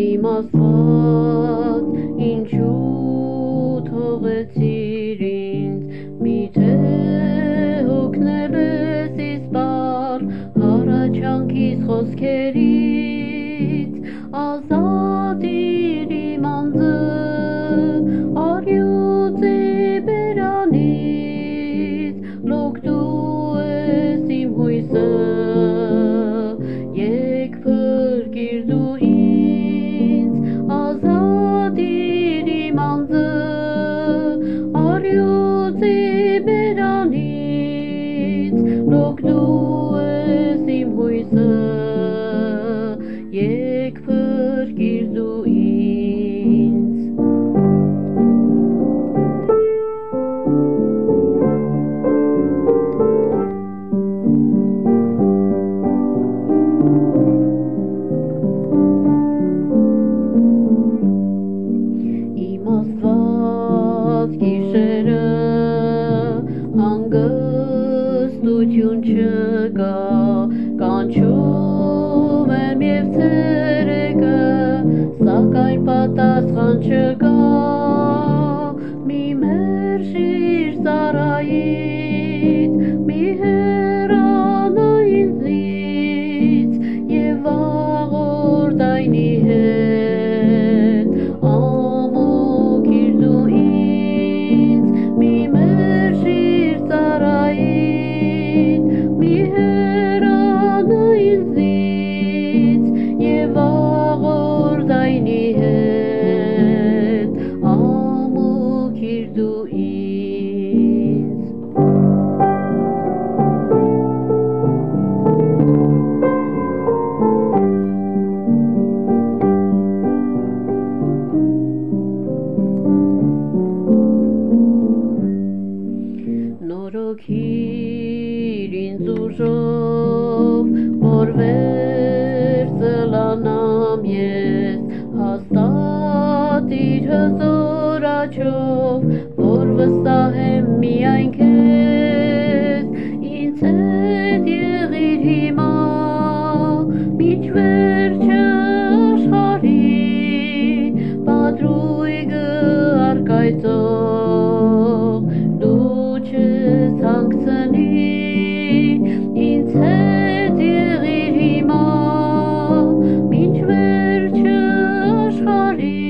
իմ Աստված, ինչու թողեցիր ինձ, միթե հոգնել ես իսպար հառաչանքիս խոսքերից, ազատիր իմ անձը արյուծի բերանից, լոկ դու ես իմ հույսը, եկ փրկիր դու ինձ, ազատիր իմ անձը արյուծի բերանից, լոկ դու ես իմ հույսը, եկ փրկիր դու ինձ։ Իմ Աստված գիշերը հանգստություն չկա, կանչում եմ և ցերեկը, սակայն պատասխան չկա, մի մերժիր ծառայիդ, մի հեռանա ինձնից և վաղորդ այնի հետ ամոքիր դու ինձ, մի մերժիր ծառայիդ, մի հեռանա ինձնից և վաղորդ այնի հետ ամոքիր դու ինձ։ Նորոգիր ինձ ուժով, որ վերցլանամ ես, հաստատիր հզոր աչով, որ վստահեմ միայն քեզ, ինձ հետ եղիր հիմա, մինչ վերջը աշխարհի, պատրույգը առկայծող, դու չես հանգցնի, ինձ հետ եղիր հիմա, մինչ վերջը աշխարհի,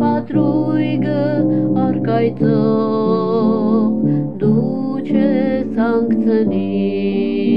պատրույգը առկայծող, դու չես հանգցնի։